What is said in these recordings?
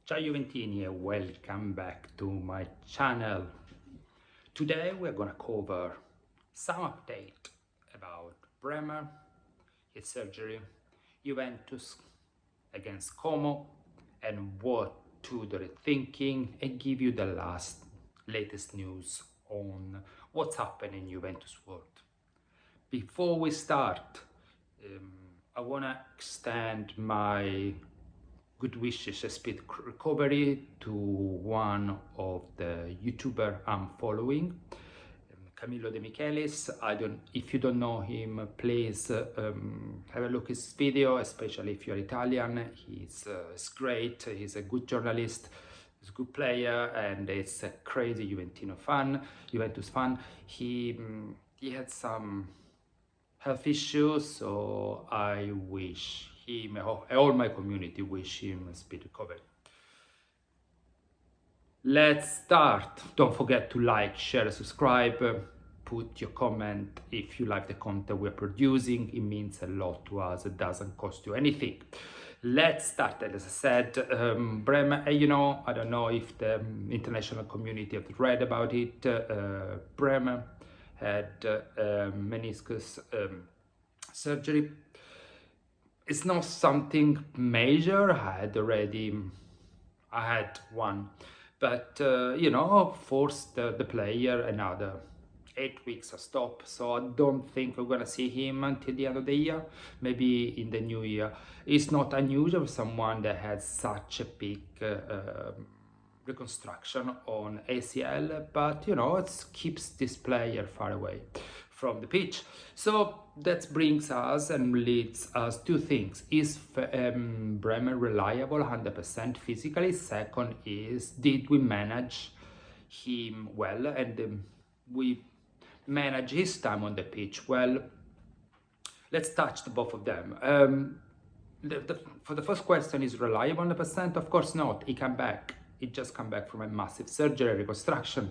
Ciao Juventini and welcome back to my channel. Today we're gonna cover some update about Bremer, his surgery, Juventus against Como, and what Tudor is thinking, and give you the latest news on what's happening in Juventus world. Before we start, I wanna extend my good wishes, a speed recovery to one of the YouTuber I'm following, Camillo De Michelis. If you don't know him, please have a look at his video, especially if you're Italian. He's great. He's a good journalist. He's a good player, and it's a crazy Juventus fan. He had some health issues, so I wish him, all my community wish him a speedy recovery. Let's start. Don't forget to like, share, subscribe, put your comment if you like the content we're producing. It means a lot to us. It doesn't cost you anything. Let's start. As I said, Bremer, I don't know if the international community have read about it. Bremer had meniscus surgery. It's not something major. I had one, but forced the player another 8 weeks of stop. So I don't think we're gonna see him until the end of the year, maybe in the new year. It's not unusual for someone that had such a big reconstruction on ACL, but it keeps this player far away from the pitch. So that brings us and leads us to things. Is Bremer reliable 100% physically? Second is, did we manage him well, and we manage his time on the pitch well? Let's touch both of them. For the first question, is reliable 100%? Of course not. He just came back from a massive surgery, reconstruction.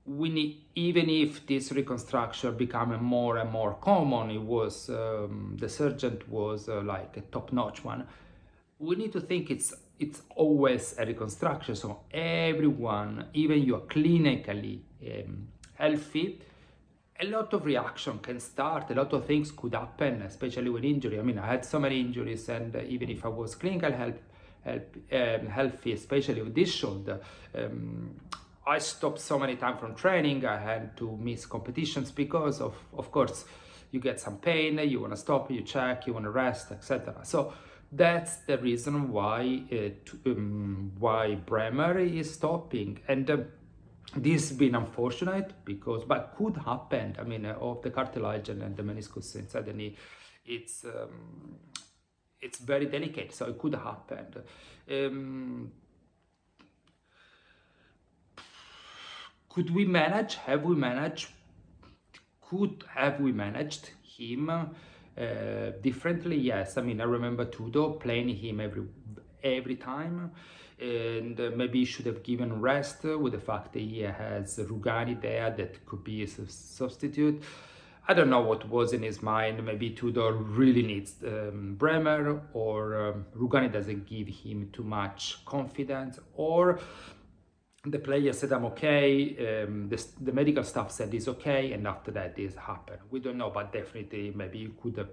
We need, even if this reconstruction become more and more common, it was the surgeon was like a top-notch one. We need to think it's always a reconstruction. So everyone, even you are clinically healthy, a lot of reaction can start, a lot of things could happen, especially with injury. I mean, I had so many injuries, and even if I was clinical healthy, especially with this shoulder, I stopped so many times from training. I had to miss competitions because of course, you get some pain, you want to stop, you check, you want to rest, etc. So that's the reason why Bremer is stopping, and this has been unfortunate but could happen. I mean, of the cartilage and the meniscus inside the knee, it's very delicate, so it could happen. Could we manage? Have we managed? Have we managed him differently? Yes. I mean, I remember Tudor playing him every time, and maybe he should have given rest with the fact that he has Rugani there that could be a substitute. I don't know what was in his mind. Maybe Tudor really needs Bremer, or Rugani doesn't give him too much confidence, or the player said, I'm okay, the medical staff said it's okay, and after that this happened. We don't know, but definitely maybe you could have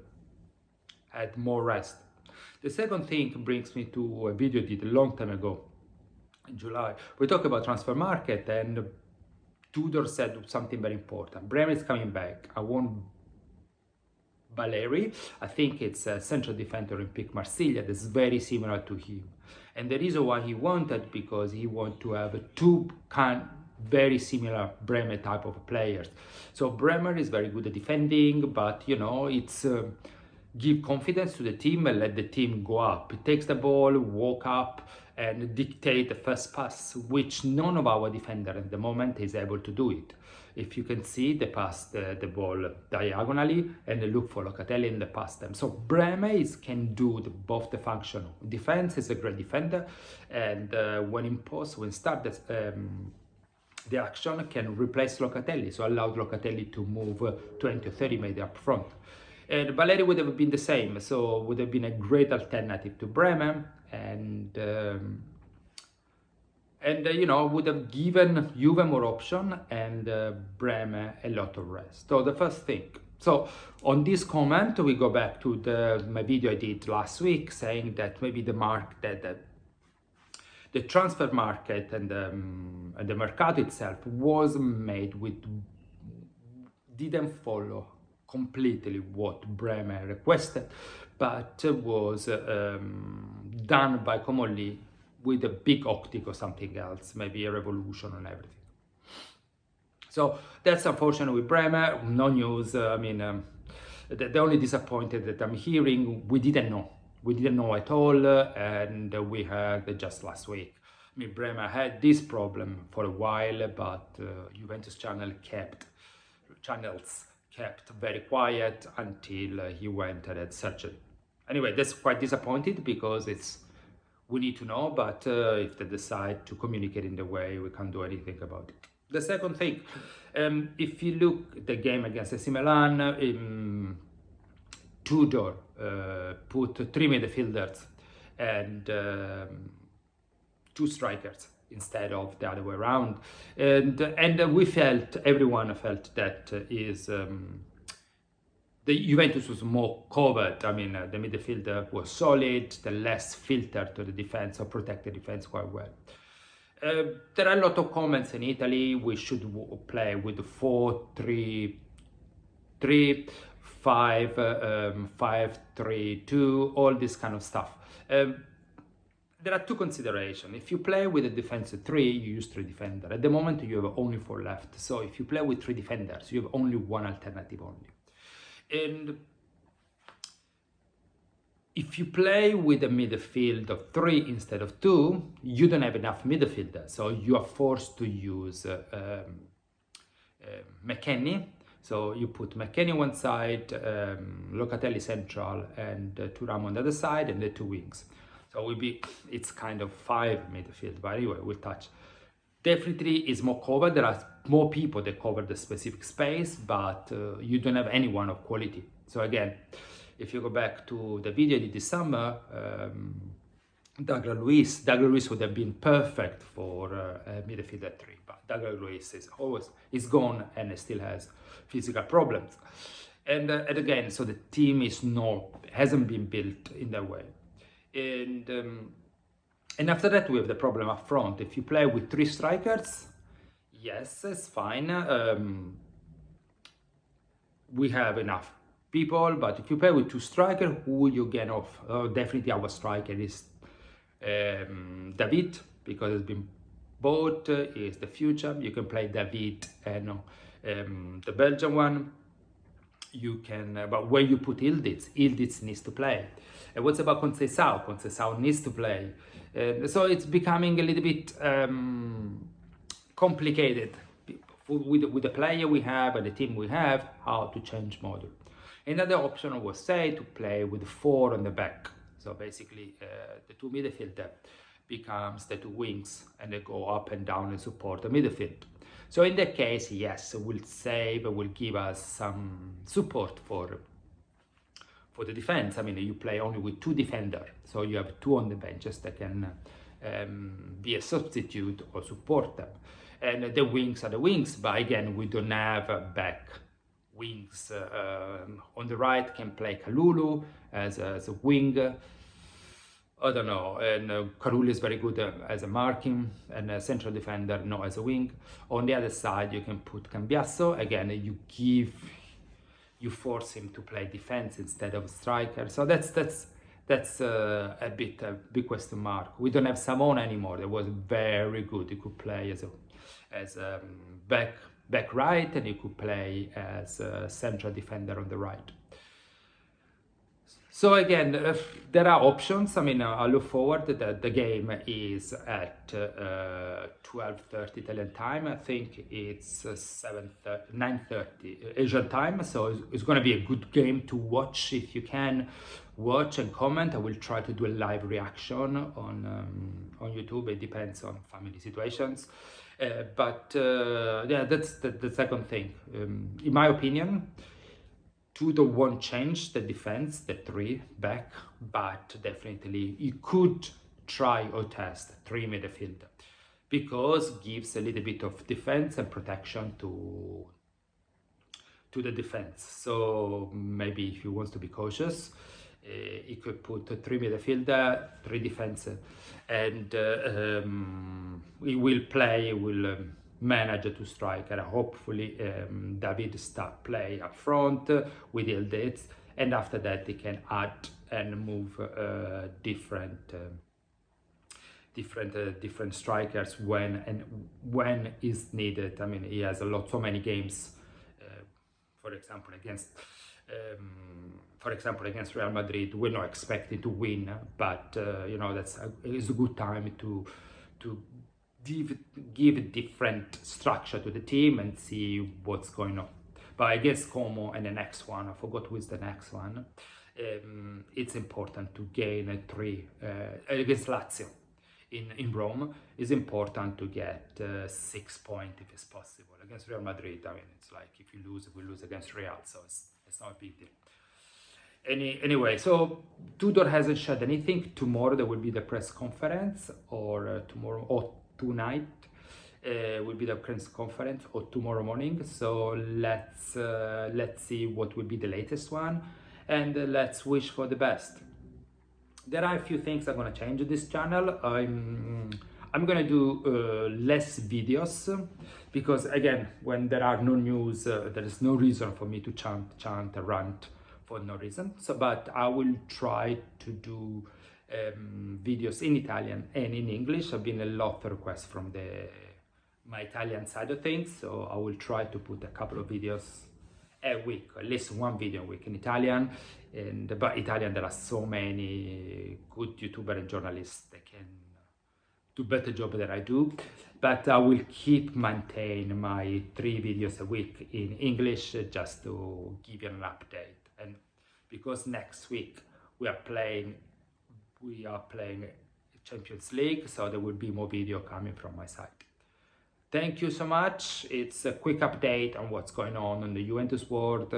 had more rest. The second thing brings me to a video I did a long time ago, in July. We talked about transfer market, and Tudor said something very important. Bremer is coming back. I want Valeri. I think it's a central defender in Pic Marsiglia that's very similar to him. And the reason why he wanted, because he wanted to have two very similar Bremer type of players. So Bremer is very good at defending, but it's give confidence to the team and let the team go up. He takes the ball, walk up, and dictate the first pass, which none of our defenders at the moment is able to do it. If you can see, they pass the ball diagonally and they look for Locatelli and they pass them. So Bremer can do both the function. Defense is a great defender, and when in post, when start the action, can replace Locatelli, so allowed Locatelli to move 20 or 30 meters up front. And Valeri would have been the same, so would have been a great alternative to Bremer, and And would have given Juve more option and Bremer a lot of rest. So the first thing. So on this comment, we go back to my video I did last week, saying that maybe the transfer market and the mercato itself was made didn't follow completely what Bremer requested, but was done by Comolli with a big optic or something else, maybe a revolution and everything. So that's unfortunate with Bremer. No news. The only disappointed that I'm hearing, we didn't know at all, and we heard just last week. Bremer had this problem for a while, but Juventus channels kept very quiet until he went and had surgery. Anyway, that's quite disappointed because we need to know, but if they decide to communicate in the way, we can't do anything about it. The second thing, if you look at the game against AC Milan, Tudor put 3 midfielders and 2 strikers instead of the other way around, and everyone felt that the Juventus was more covered. The midfielder was solid, the less filtered to the defense or protected defense quite well. There are a lot of comments in Italy. We should play with 4-3-3, 5-3-2, all this kind of stuff. There are 2 considerations. If you play with a defensive 3, you use 3 defenders. At the moment, you have only 4 left. So if you play with 3 defenders, you have only 1 alternative only. And if you play with a midfield of 3 instead of 2, you don't have enough midfielders. So you are forced to use McKennie. So you put McKennie one side, Locatelli central, and Thuram on the other side, and the 2 wings. So it's kind of 5 midfield, but anyway, we'll touch. Definitely is more covered. There are more people that cover the specific space, but you don't have anyone of quality. So again, if you go back to the video I did this summer, Douglas Luiz would have been perfect for midfield at 3, but Douglas Luiz is gone and still has physical problems. And again, so the team hasn't been built in that way. And after that, we have the problem up front. If you play with 3 strikers, yes, it's fine. We have enough people, but if you play with 2 strikers, who you get off? Definitely our striker is David, because it's been bought, is the future. You can play David and the Belgian one. You can, but when you put Yildiz needs to play. And what's about Conceição? Conceição needs to play. So it's becoming a little bit complicated with the player we have and the team we have, how to change model. Another option was, say, to play with 4 on the back. So basically, the 2 midfielder becomes the 2 wings, and they go up and down and support the midfield. So in that case, yes, will give us some support for the defense. You play only with 2 defenders, so you have 2 on the benches that can be a substitute or support them. And the wings are the wings, but again, we don't have back wings. On the right can play Kalulu as a wing. I don't know, and Karul is very good as a marking, and a central defender, not as a wing. On the other side, you can put Cambiasso. Again, you force him to play defense instead of striker. So that's a big question mark. We don't have Samona anymore. That was very good. He could play as a back right, and he could play as a central defender on the right. So again, there are options. I look forward that the game is at 12:30 Italian time. I think it's 9:30 Asian time. So it's going to be a good game to watch. If you can watch and comment, I will try to do a live reaction on YouTube. It depends on family situations. But that's the second thing. In my opinion, Tudor won't change the defense, the 3 back, but definitely you could try or test 3 midfielder. because gives a little bit of defense and protection to the defense. So maybe if he wants to be cautious, he could put 3 midfielder, 3 defense, and he will play, will manage to strike, and hopefully David start play up front with Ildiz, and after that he can add and move different strikers when is needed. I mean, he has so many games. For example, against Real Madrid, we're not expecting to win, but it's a good time to give different structure to the team and see what's going on. But against Como and the next one, I forgot who is the next one. It's important to gain 3 against Lazio. In Rome, it's important to get 6 points if it's possible. Against Real Madrid, I mean, it's like if you lose, we lose against Real, so it's not a big deal. Anyway, so Tudor hasn't shared anything. Tomorrow there will be the press conference, or tomorrow or tonight will be the press conference, or tomorrow morning. So let's see what will be the latest one, and let's wish for the best. There are a few things I'm gonna change in this channel. I'm gonna do less videos, because again, when there are no news, there is no reason for me to chant a rant for no reason. So, but I will try to do videos in Italian and in English. I've been a lot of requests from my Italian side of things, so I will try to put a couple of videos a week, at least 1 video a week in Italian. But Italian, there are so many good YouTubers and journalists that can do better job than I do. But I will maintain my 3 videos a week in English, just to give you an update. And because next week we are playing Champions League, so there will be more video coming from my side. Thank you so much. It's a quick update on what's going on in the Juventus world.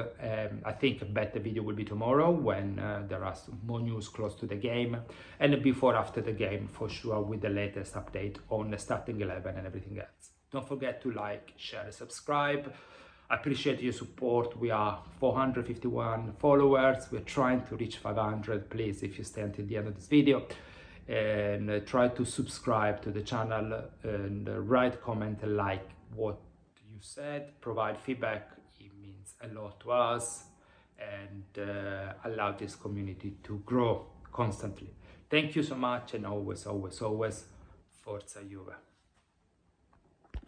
I think a better video will be tomorrow, when there are some more news close to the game, and before after the game for sure, with the latest update on the starting 11 and everything else. Don't forget to like, share and subscribe. I appreciate your support. We are 451 followers. We're trying to reach 500. Please, if you stay until the end of this video, and try to subscribe to the channel, and write, comment, like what you said, provide feedback. It means a lot to us, and allow this community to grow constantly. Thank you so much, and always, always, always, Forza Juve.